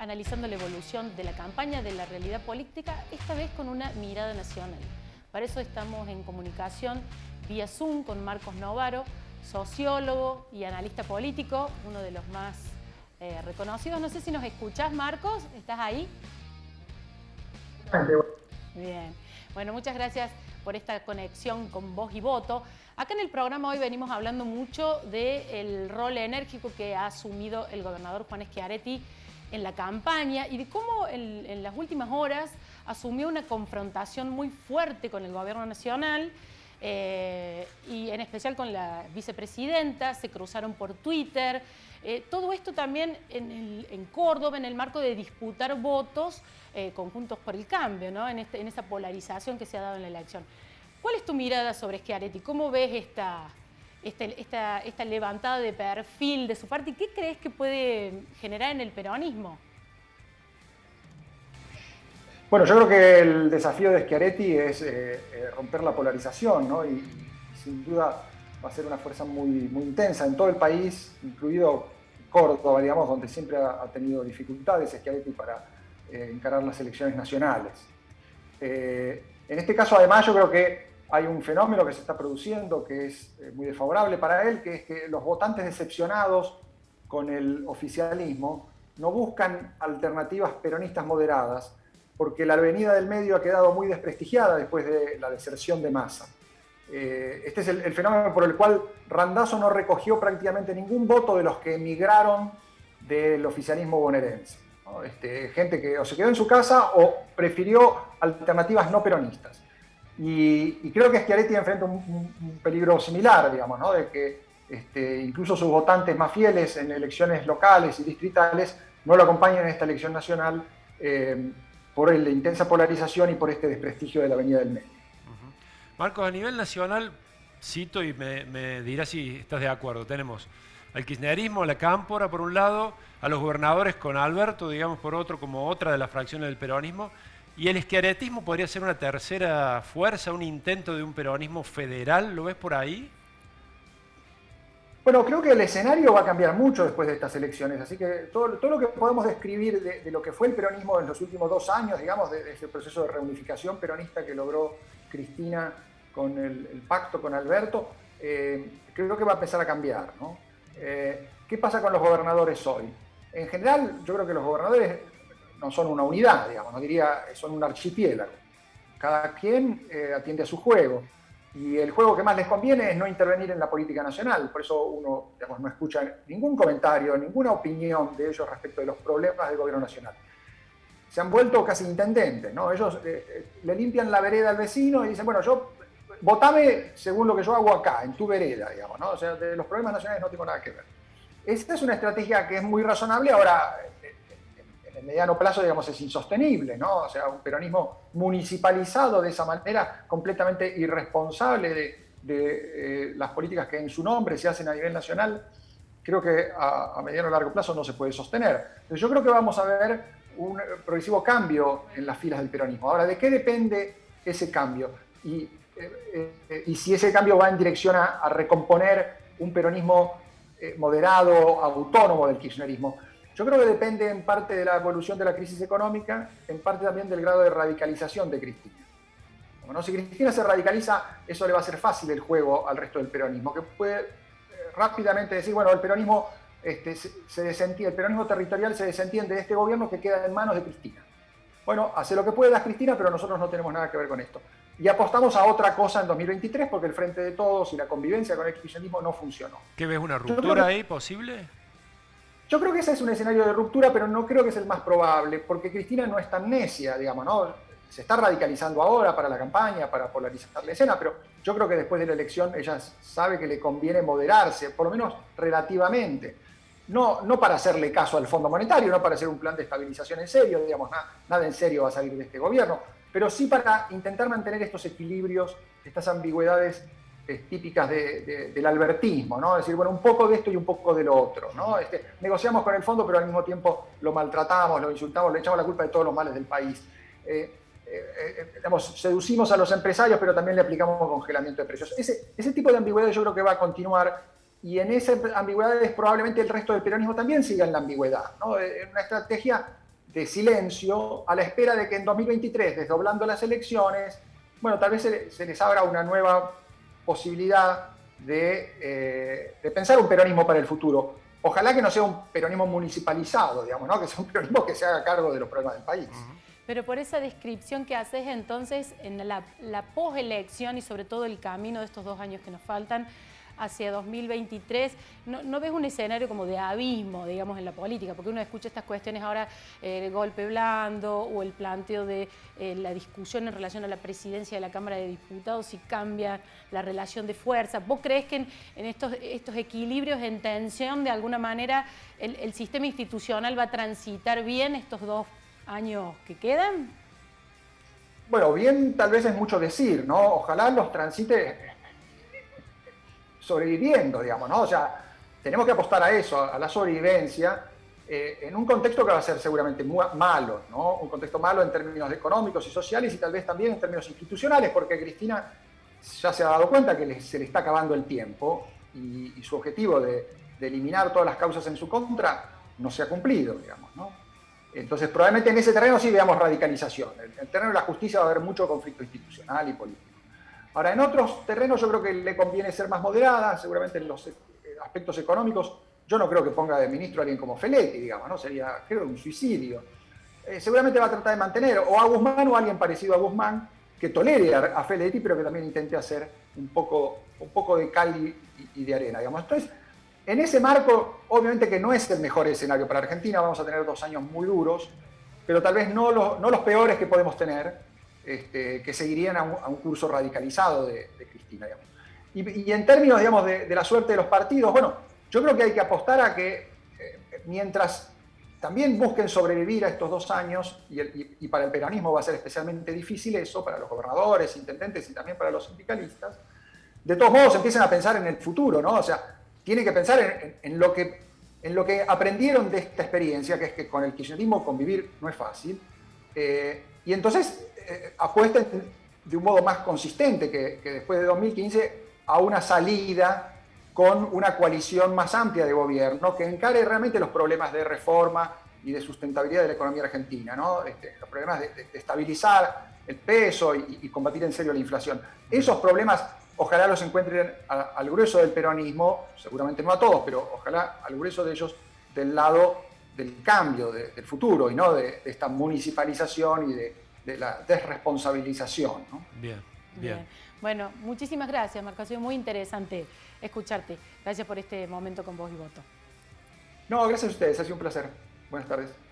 analizando la evolución de la campaña, de la realidad política, esta vez con una mirada nacional. Para eso estamos en comunicación vía Zoom con Marcos Novaro, sociólogo y analista político, uno de los más reconocidos. No sé si nos escuchás, Marcos, ¿estás ahí? Bien. Bueno, muchas gracias por esta conexión con Voz y Voto. Acá en el programa hoy venimos hablando mucho del rol enérgico que ha asumido el gobernador Juan Schiaretti en la campaña y de cómo en las últimas horas asumió una confrontación muy fuerte con el gobierno nacional y en especial con la vicepresidenta. Se cruzaron por Twitter. Todo esto también en Córdoba, en el marco de disputar votos con Juntos por el Cambio, ¿no? en esa polarización que se ha dado en la elección. ¿Cuál es tu mirada sobre Schiaretti? ¿Cómo ves esta levantada de perfil de su parte? ¿Y qué crees que puede generar en el peronismo? Bueno, yo creo que el desafío de Schiaretti es romper la polarización, ¿no? Y sin duda va a ser una fuerza muy intensa en todo el país, incluido Córdoba, digamos, donde siempre ha tenido dificultades Schiaretti para encarar las elecciones nacionales. En este caso, además, yo creo que hay un fenómeno que se está produciendo que es muy desfavorable para él, que es que los votantes decepcionados con el oficialismo no buscan alternativas peronistas moderadas, porque la avenida del medio ha quedado muy desprestigiada después de la deserción de Massa. Este es el fenómeno por el cual Randazzo no recogió prácticamente ningún voto de los que emigraron del oficialismo bonaerense, ¿no? Gente que o se quedó en su casa o prefirió alternativas no peronistas. Y creo que Schiaretti enfrenta un peligro similar, digamos, ¿no? De que incluso sus votantes más fieles en elecciones locales y distritales no lo acompañan en esta elección nacional por la intensa polarización y por este desprestigio de la avenida del medio. Marcos, a nivel nacional, cito y me dirás si estás de acuerdo, tenemos al kirchnerismo, a la cámpora por un lado, a los gobernadores con Alberto, digamos, por otro, como otra de las fracciones del peronismo, y el schiarettismo podría ser una tercera fuerza, un intento de un peronismo federal, ¿lo ves por ahí? Bueno, creo que el escenario va a cambiar mucho después de estas elecciones, así que todo lo que podemos describir de lo que fue el peronismo en los últimos 2 años, digamos, de ese proceso de reunificación peronista que logró Cristina con el pacto con Alberto, creo que va a empezar a cambiar, ¿no? ¿Qué pasa con los gobernadores hoy? En general, yo creo que los gobernadores no son una unidad, digamos, no diría, son un archipiélago. Cada quien atiende a su juego. Y el juego que más les conviene es no intervenir en la política nacional. Por eso uno, digamos, no escucha ningún comentario, ninguna opinión de ellos respecto de los problemas del gobierno nacional. Se han vuelto casi intendentes, ¿no? Ellos le limpian la vereda al vecino y dicen, bueno, votame según lo que yo hago acá, en tu vereda, digamos, ¿no? O sea, de los problemas nacionales no tengo nada que ver. Esta es una estrategia que es muy razonable. Ahora, en el mediano plazo, digamos, es insostenible, ¿no? O sea, un peronismo municipalizado de esa manera, completamente irresponsable de las políticas que en su nombre se hacen a nivel nacional, creo que a mediano o largo plazo no se puede sostener. Entonces yo creo que vamos a ver un progresivo cambio en las filas del peronismo. Ahora, ¿de qué depende ese cambio? Y si ese cambio va en dirección a recomponer un peronismo moderado, autónomo del kirchnerismo. Yo creo que depende en parte de la evolución de la crisis económica, en parte también del grado de radicalización de Cristina. Bueno, si Cristina se radicaliza, eso le va a hacer fácil el juego al resto del peronismo, que puede rápidamente decir, bueno, el peronismo, el peronismo territorial se desentiende de este gobierno que queda en manos de Cristina. Bueno, hace lo que pueda Cristina, pero nosotros no tenemos nada que ver con esto. Y apostamos a otra cosa en 2023 porque el Frente de Todos y la convivencia con el kirchnerismo no funcionó. ¿Qué ves, una ruptura ahí posible? Yo creo que ese es un escenario de ruptura, pero no creo que es el más probable, porque Cristina no es tan necia, digamos, ¿no? Se está radicalizando ahora para la campaña, para polarizar la escena, pero yo creo que después de la elección ella sabe que le conviene moderarse, por lo menos relativamente. No para hacerle caso al Fondo Monetario, no para hacer un plan de estabilización en serio, digamos, nada en serio va a salir de este gobierno, pero sí para intentar mantener estos equilibrios, estas ambigüedades típicas del albertismo, ¿no? Es decir, bueno, un poco de esto y un poco de lo otro, ¿no? Negociamos con el fondo, pero al mismo tiempo lo maltratamos, lo insultamos, le echamos la culpa de todos los males del país. Seducimos a los empresarios, pero también le aplicamos congelamiento de precios. Ese tipo de ambigüedad yo creo que va a continuar, y en esa ambigüedad probablemente el resto del peronismo también siga en la ambigüedad, ¿no? Una estrategia de silencio a la espera de que en 2023, desdoblando las elecciones, bueno, tal vez se les abra una nueva posibilidad de pensar un peronismo para el futuro. Ojalá que no sea un peronismo municipalizado, digamos, ¿no? Que sea un peronismo que se haga cargo de los problemas del país. Pero por esa descripción que haces entonces en la poselección y sobre todo el camino de estos 2 años que nos faltan hacia 2023, ¿no ves un escenario como de abismo, digamos, en la política? Porque uno escucha estas cuestiones ahora, el golpe blando o el planteo de la discusión en relación a la presidencia de la Cámara de Diputados, si cambia la relación de fuerza. ¿Vos crees que en estos equilibrios en tensión, de alguna manera, el sistema institucional va a transitar bien estos 2 años que quedan? Bueno, bien tal vez es mucho decir, ¿no? Ojalá los transite sobreviviendo, digamos, ¿no? O sea, tenemos que apostar a eso, a la sobrevivencia, en un contexto que va a ser seguramente malo, ¿no? Un contexto malo en términos económicos y sociales y tal vez también en términos institucionales, porque Cristina ya se ha dado cuenta que se le está acabando el tiempo y su objetivo de eliminar todas las causas en su contra no se ha cumplido, digamos, ¿no? Entonces, probablemente en ese terreno sí veamos radicalización. En el terreno de la justicia va a haber mucho conflicto institucional y político. Ahora, en otros terrenos yo creo que le conviene ser más moderada, seguramente en los aspectos económicos. Yo no creo que ponga de ministro a alguien como Feletti, digamos, ¿no? Sería, creo, un suicidio. Seguramente va a tratar de mantener o a Guzmán o a alguien parecido a Guzmán que tolere a Feletti, pero que también intente hacer un poco de cal y de arena, digamos. Entonces, en ese marco, obviamente que no es el mejor escenario para Argentina, vamos a tener 2 años muy duros, pero tal vez no los peores que podemos tener, que seguirían a un curso radicalizado de Cristina, digamos. Y en términos, digamos, de la suerte de los partidos, bueno, yo creo que hay que apostar a que mientras también busquen sobrevivir a estos 2 años, y para el peronismo va a ser especialmente difícil eso, para los gobernadores, intendentes y también para los sindicalistas, de todos modos empiecen a pensar en el futuro, ¿no? O sea, tienen que pensar en lo que aprendieron de esta experiencia, que es que con el kirchnerismo convivir no es fácil, y entonces apuesten de un modo más consistente que después de 2015 a una salida con una coalición más amplia de gobierno que encare realmente los problemas de reforma y de sustentabilidad de la economía argentina, ¿no? Los problemas de estabilizar el peso y combatir en serio la inflación. Esos problemas ojalá los encuentren al grueso del peronismo, seguramente no a todos, pero ojalá al grueso de ellos del lado del cambio, del futuro, y no de esta municipalización y de la desresponsabilización, ¿no? Bien. Bueno, muchísimas gracias, Marco. Ha sido muy interesante escucharte. Gracias por este momento con Voz y Voto. No, gracias a ustedes. Ha sido un placer. Buenas tardes.